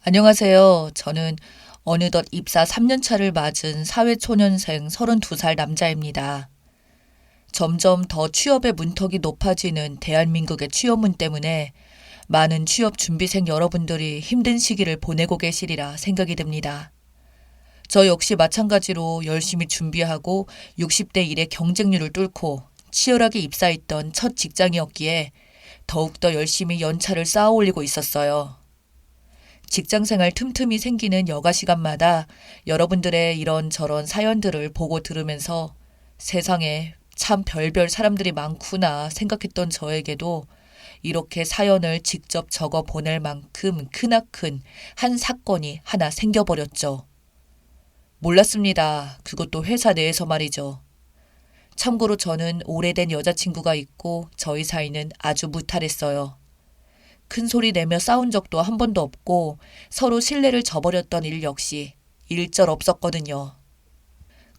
안녕하세요. 저는 어느덧 입사 3년 차를 맞은 사회초년생 32살 남자입니다. 점점 더 취업의 문턱이 높아지는 대한민국의 취업문 때문에 많은 취업 준비생 여러분들이 힘든 시기를 보내고 계시리라 생각이 듭니다. 저 역시 마찬가지로 열심히 준비하고 60대 1의 경쟁률을 뚫고 치열하게 입사했던 첫 직장이었기에 더욱더 열심히 연차를 쌓아 올리고 있었어요. 직장생활 틈틈이 생기는 여가 시간마다 여러분들의 이런저런 사연들을 보고 들으면서 세상에 참 별별 사람들이 많구나 생각했던 저에게도 이렇게 사연을 직접 적어 보낼 만큼 크나큰 한 사건이 하나 생겨버렸죠. 몰랐습니다. 그것도 회사 내에서 말이죠. 참고로 저는 오래된 여자친구가 있고 저희 사이는 아주 무탈했어요. 큰 소리 내며 싸운 적도 한 번도 없고 서로 신뢰를 저버렸던 일 역시 일절 없었거든요.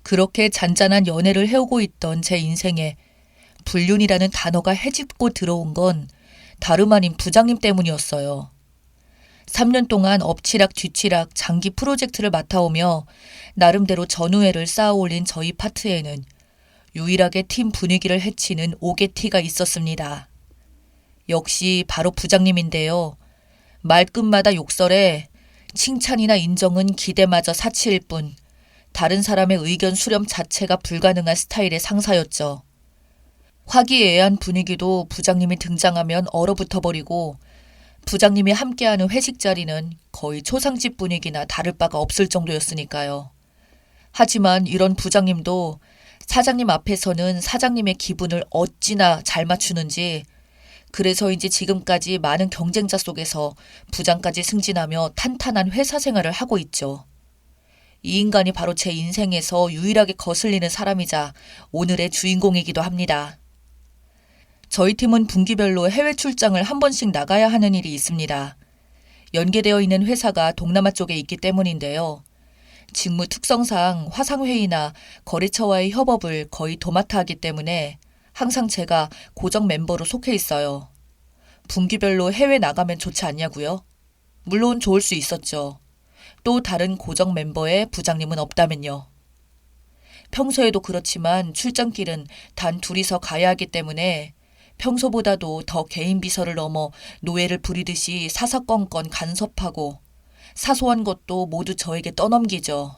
그렇게 잔잔한 연애를 해오고 있던 제 인생에 불륜이라는 단어가 헤집고 들어온 건 다름 아닌 부장님 때문이었어요. 3년 동안 엎치락 뒤치락 장기 프로젝트를 맡아오며 나름대로 전우회를 쌓아올린 저희 파트에는 유일하게 팀 분위기를 해치는 오개티가 있었습니다. 역시 바로 부장님인데요. 말끝마다 욕설에 칭찬이나 인정은 기대마저 사치일 뿐 다른 사람의 의견 수렴 자체가 불가능한 스타일의 상사였죠. 화기애애한 분위기도 부장님이 등장하면 얼어붙어버리고 부장님이 함께하는 회식 자리는 거의 초상집 분위기나 다를 바가 없을 정도였으니까요. 하지만 이런 부장님도 사장님 앞에서는 사장님의 기분을 어찌나 잘 맞추는지 그래서인지 지금까지 많은 경쟁자 속에서 부장까지 승진하며 탄탄한 회사 생활을 하고 있죠. 이 인간이 바로 제 인생에서 유일하게 거슬리는 사람이자 오늘의 주인공이기도 합니다. 저희 팀은 분기별로 해외 출장을 한 번씩 나가야 하는 일이 있습니다. 연계되어 있는 회사가 동남아 쪽에 있기 때문인데요. 직무 특성상 화상회의나 거래처와의 협업을 거의 도맡아 하기 때문에 항상 제가 고정 멤버로 속해 있어요. 분기별로 해외 나가면 좋지 않냐고요? 물론 좋을 수 있었죠. 또 다른 고정 멤버의 부장님은 없다면요. 평소에도 그렇지만 출장길은 단 둘이서 가야 하기 때문에 평소보다도 더 개인 비서를 넘어 노예를 부리듯이 사사건건 간섭하고 사소한 것도 모두 저에게 떠넘기죠.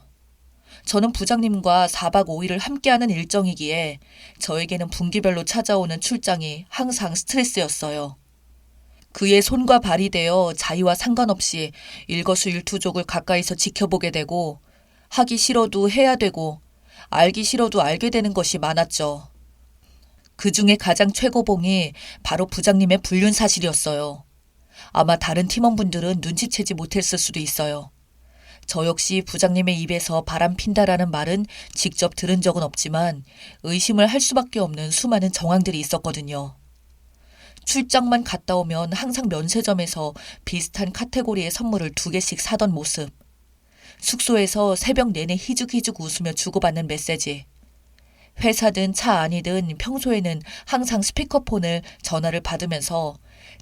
저는 부장님과 4박 5일을 함께하는 일정이기에 저에게는 분기별로 찾아오는 출장이 항상 스트레스였어요. 그의 손과 발이 되어 자의와 상관없이 일거수일투족을 가까이서 지켜보게 되고 하기 싫어도 해야 되고 알기 싫어도 알게 되는 것이 많았죠. 그 중에 가장 최고봉이 바로 부장님의 불륜 사실이었어요. 아마 다른 팀원분들은 눈치채지 못했을 수도 있어요. 저 역시 부장님의 입에서 바람 핀다라는 말은 직접 들은 적은 없지만 의심을 할 수밖에 없는 수많은 정황들이 있었거든요. 출장만 갔다 오면 항상 면세점에서 비슷한 카테고리의 선물을 2개씩 사던 모습. 숙소에서 새벽 내내 희죽희죽 웃으며 주고받는 메시지. 회사든 차 안이든 평소에는 항상 스피커폰을 전화를 받으면서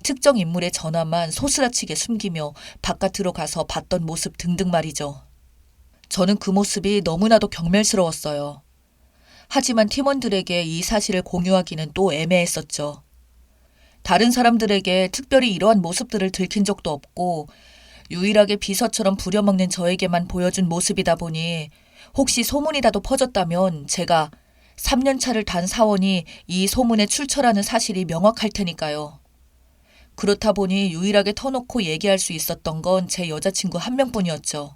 특정 인물의 전화만 소스라치게 숨기며 바깥으로 가서 받던 모습 등등 말이죠. 저는 그 모습이 너무나도 경멸스러웠어요. 하지만 팀원들에게 이 사실을 공유하기는 또 애매했었죠. 다른 사람들에게 특별히 이러한 모습들을 들킨 적도 없고 유일하게 비서처럼 부려먹는 저에게만 보여준 모습이다 보니 혹시 소문이라도 퍼졌다면 제가 3년 차를 단 사원이 이 소문에 출처라는 사실이 명확할 테니까요. 그렇다 보니 유일하게 터놓고 얘기할 수 있었던 건 제 여자친구 한 명뿐이었죠.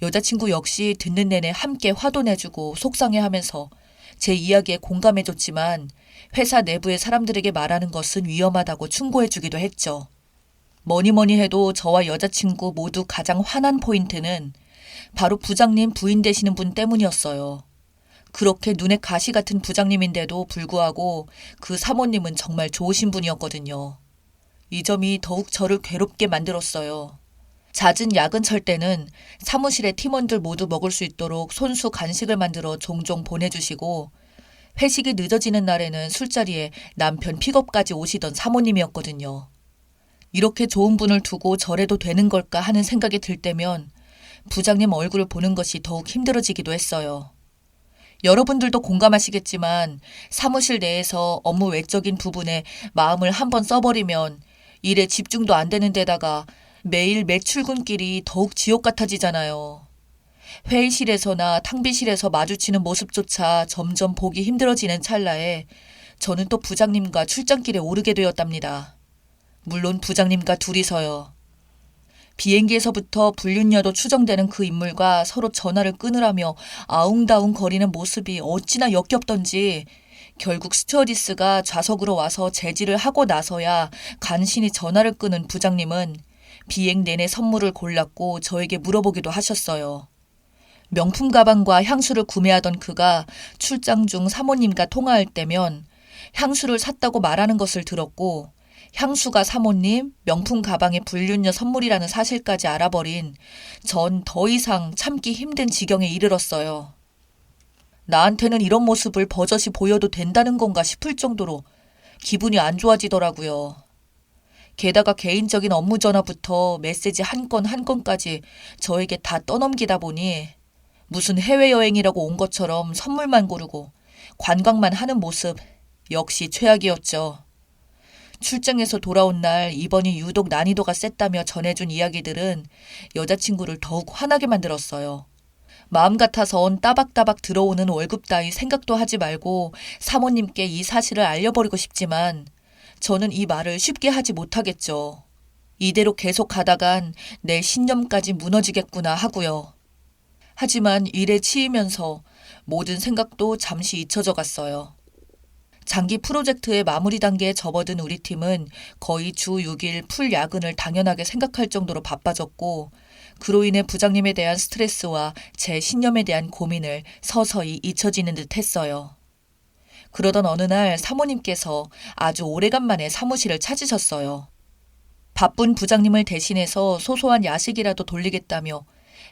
여자친구 역시 듣는 내내 함께 화도 내주고 속상해하면서 제 이야기에 공감해줬지만 회사 내부의 사람들에게 말하는 것은 위험하다고 충고해주기도 했죠. 뭐니 해도 저와 여자친구 모두 가장 화난 포인트는 바로 부장님 부인 되시는 분 때문이었어요. 그렇게 눈에 가시 같은 부장님인데도 불구하고 그 사모님은 정말 좋으신 분이었거든요. 이 점이 더욱 저를 괴롭게 만들었어요. 잦은 야근철 때는 사무실의 팀원들 모두 먹을 수 있도록 손수 간식을 만들어 종종 보내주시고 회식이 늦어지는 날에는 술자리에 남편 픽업까지 오시던 사모님이었거든요. 이렇게 좋은 분을 두고 저래도 되는 걸까 하는 생각이 들 때면 부장님 얼굴을 보는 것이 더욱 힘들어지기도 했어요. 여러분들도 공감하시겠지만 사무실 내에서 업무 외적인 부분에 마음을 한번 써버리면 일에 집중도 안 되는 데다가 매일 매출근길이 더욱 지옥 같아지잖아요. 회의실에서나 탕비실에서 마주치는 모습조차 점점 보기 힘들어지는 찰나에 저는 또 부장님과 출장길에 오르게 되었답니다. 물론 부장님과 둘이서요. 비행기에서부터 불륜녀로 추정되는 그 인물과 서로 전화를 끊으라며 아웅다웅 거리는 모습이 어찌나 역겹던지 결국 스튜어디스가 좌석으로 와서 제지를 하고 나서야 간신히 전화를 끊은 부장님은 비행 내내 선물을 골랐고 저에게 물어보기도 하셨어요. 명품 가방과 향수를 구매하던 그가 출장 중 사모님과 통화할 때면 향수를 샀다고 말하는 것을 들었고 향수가 사모님, 명품 가방의 불륜녀 선물이라는 사실까지 알아버린 전 더 이상 참기 힘든 지경에 이르렀어요. 나한테는 이런 모습을 버젓이 보여도 된다는 건가 싶을 정도로 기분이 안 좋아지더라고요. 게다가 개인적인 업무 전화부터 메시지 한 건 한 건까지 저에게 다 떠넘기다 보니 무슨 해외여행이라고 온 것처럼 선물만 고르고 관광만 하는 모습 역시 최악이었죠. 출장에서 돌아온 날 입원이 유독 난이도가 셌다며 전해준 이야기들은 여자친구를 더욱 화나게 만들었어요. 마음 같아선 따박따박 들어오는 월급 따위 생각도 하지 말고 사모님께 이 사실을 알려버리고 싶지만 저는 이 말을 쉽게 하지 못하겠죠. 이대로 계속 가다간 내 신념까지 무너지겠구나 하고요. 하지만 일에 치이면서 모든 생각도 잠시 잊혀져 갔어요. 장기 프로젝트의 마무리 단계에 접어든 우리 팀은 거의 주 6일 풀 야근을 당연하게 생각할 정도로 바빠졌고 그로 인해 부장님에 대한 스트레스와 제 신념에 대한 고민을 서서히 잊혀지는 듯 했어요. 그러던 어느 날 사모님께서 아주 오래간만에 사무실을 찾으셨어요. 바쁜 부장님을 대신해서 소소한 야식이라도 돌리겠다며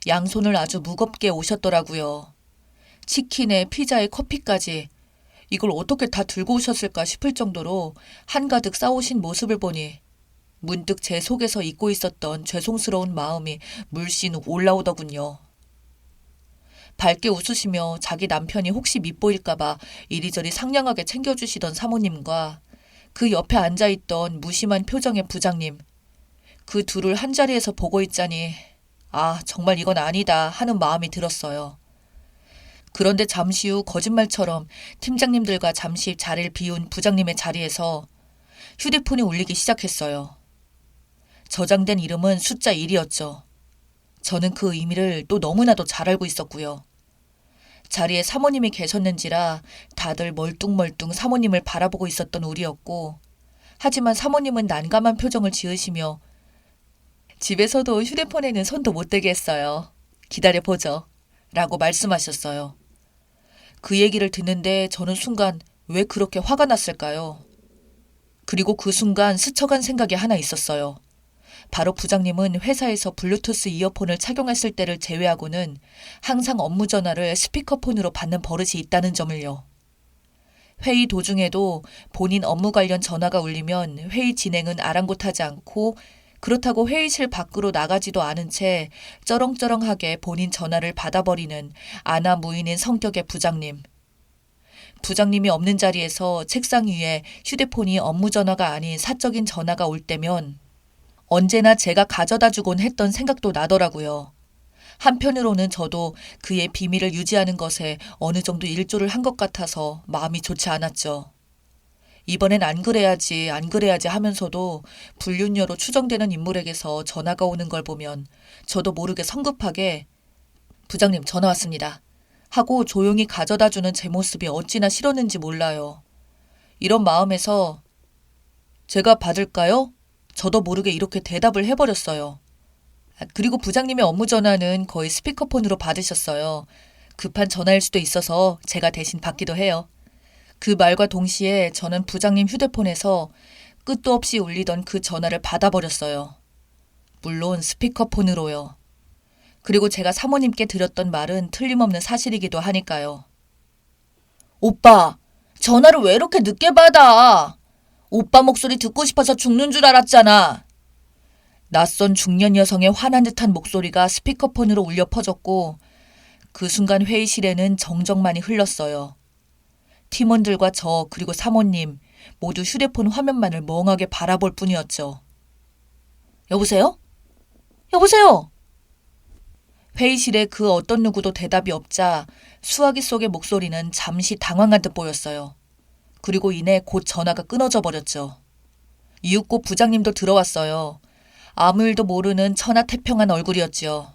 양손을 아주 무겁게 오셨더라고요. 치킨에 피자에 커피까지 이걸 어떻게 다 들고 오셨을까 싶을 정도로 한가득 싸오신 모습을 보니 문득 제 속에서 잊고 있었던 죄송스러운 마음이 물씬 올라오더군요. 밝게 웃으시며 자기 남편이 혹시 밉보일까봐 이리저리 상냥하게 챙겨주시던 사모님과 그 옆에 앉아있던 무심한 표정의 부장님, 그 둘을 한자리에서 보고 있자니 아, 정말 이건 아니다 하는 마음이 들었어요. 그런데 잠시 후 거짓말처럼 팀장님들과 잠시 자리를 비운 부장님의 자리에서 휴대폰이 울리기 시작했어요. 저장된 이름은 숫자 1이었죠. 저는 그 의미를 또 너무나도 잘 알고 있었고요. 자리에 사모님이 계셨는지라 다들 멀뚱멀뚱 사모님을 바라보고 있었던 우리였고 하지만 사모님은 난감한 표정을 지으시며 집에서도 휴대폰에는 손도 못 대게 했어요. 기다려보죠. 라고 말씀하셨어요. 그 얘기를 듣는데 저는 순간 왜 그렇게 화가 났을까요? 그리고 그 순간 스쳐간 생각이 하나 있었어요. 바로 부장님은 회사에서 블루투스 이어폰을 착용했을 때를 제외하고는 항상 업무 전화를 스피커폰으로 받는 버릇이 있다는 점을요. 회의 도중에도 본인 업무 관련 전화가 울리면 회의 진행은 아랑곳하지 않고 그렇다고 회의실 밖으로 나가지도 않은 채 쩌렁쩌렁하게 본인 전화를 받아버리는 아나무인인 성격의 부장님. 부장님이 없는 자리에서 책상 위에 휴대폰이 업무 전화가 아닌 사적인 전화가 올 때면 언제나 제가 가져다 주곤 했던 생각도 나더라고요. 한편으로는 저도 그의 비밀을 유지하는 것에 어느 정도 일조를 한 것 같아서 마음이 좋지 않았죠. 이번엔 안 그래야지 하면서도 불륜녀로 추정되는 인물에게서 전화가 오는 걸 보면 저도 모르게 성급하게 부장님 전화 왔습니다. 하고 조용히 가져다주는 제 모습이 어찌나 싫었는지 몰라요. 이런 마음에서 제가 받을까요? 저도 모르게 이렇게 대답을 해버렸어요. 그리고 부장님의 업무 전화는 거의 스피커폰으로 받으셨어요. 급한 전화일 수도 있어서 제가 대신 받기도 해요. 그 말과 동시에 저는 부장님 휴대폰에서 끝도 없이 울리던 그 전화를 받아버렸어요. 물론 스피커폰으로요. 그리고 제가 사모님께 드렸던 말은 틀림없는 사실이기도 하니까요. 오빠, 전화를 왜 이렇게 늦게 받아? 오빠 목소리 듣고 싶어서 죽는 줄 알았잖아. 낯선 중년 여성의 화난 듯한 목소리가 스피커폰으로 울려 퍼졌고 그 순간 회의실에는 정적만이 흘렀어요. 팀원들과 저 그리고 사모님 모두 휴대폰 화면만을 멍하게 바라볼 뿐이었죠. 여보세요? 여보세요? 회의실에 그 어떤 누구도 대답이 없자 수화기 속의 목소리는 잠시 당황한 듯 보였어요. 그리고 이내 곧 전화가 끊어져 버렸죠. 이윽고 부장님도 들어왔어요. 아무 일도 모르는 천하태평한 얼굴이었지요.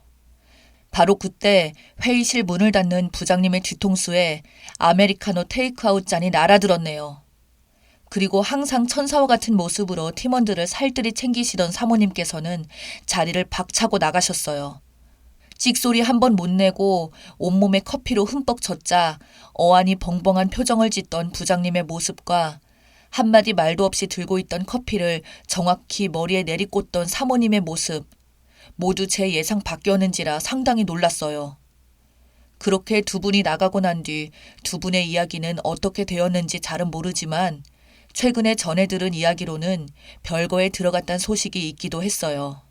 바로 그때 회의실 문을 닫는 부장님의 뒤통수에 아메리카노 테이크아웃 잔이 날아들었네요. 그리고 항상 천사와 같은 모습으로 팀원들을 살뜰히 챙기시던 사모님께서는 자리를 박차고 나가셨어요. 찍소리 한 번 못 내고 온몸에 커피로 흠뻑 젖자 어안이 벙벙한 표정을 짓던 부장님의 모습과 한마디 말도 없이 들고 있던 커피를 정확히 머리에 내리꽂던 사모님의 모습, 모두 제 예상 밖이었는지라 상당히 놀랐어요. 그렇게 두 분이 나가고 난 뒤 두 분의 이야기는 어떻게 되었는지 잘은 모르지만 최근에 전해 들은 이야기로는 별거에 들어갔다는 소식이 있기도 했어요.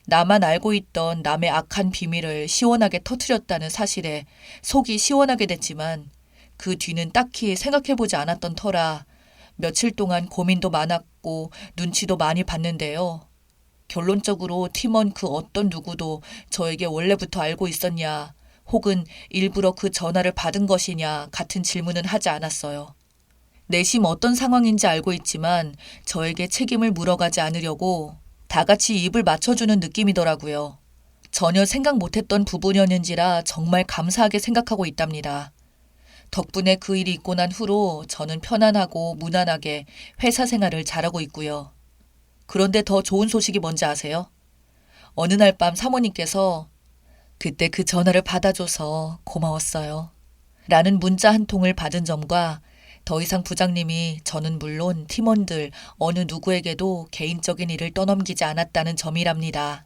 나만 알고 있던 남의 악한 비밀을 시원하게 터뜨렸다는 사실에 속이 시원하게 됐지만 그 뒤는 딱히 생각해보지 않았던 터라 며칠 동안 고민도 많았고 눈치도 많이 봤는데요. 결론적으로 팀원 그 어떤 누구도 저에게 원래부터 알고 있었냐 혹은 일부러 그 전화를 받은 것이냐 같은 질문은 하지 않았어요. 내심 어떤 상황인지 알고 있지만 저에게 책임을 물어가지 않으려고 다 같이 입을 맞춰주는 느낌이더라고요. 전혀 생각 못했던 부분이었는지라 정말 감사하게 생각하고 있답니다. 덕분에 그 일이 있고 난 후로 저는 편안하고 무난하게 회사 생활을 잘하고 있고요. 그런데 더 좋은 소식이 뭔지 아세요? 어느 날 밤 사모님께서 그때 그 전화를 받아줘서 고마웠어요. 라는 문자 한 통을 받은 점과 더 이상 부장님이 저는 물론 팀원들 어느 누구에게도 개인적인 일을 떠넘기지 않았다는 점이랍니다.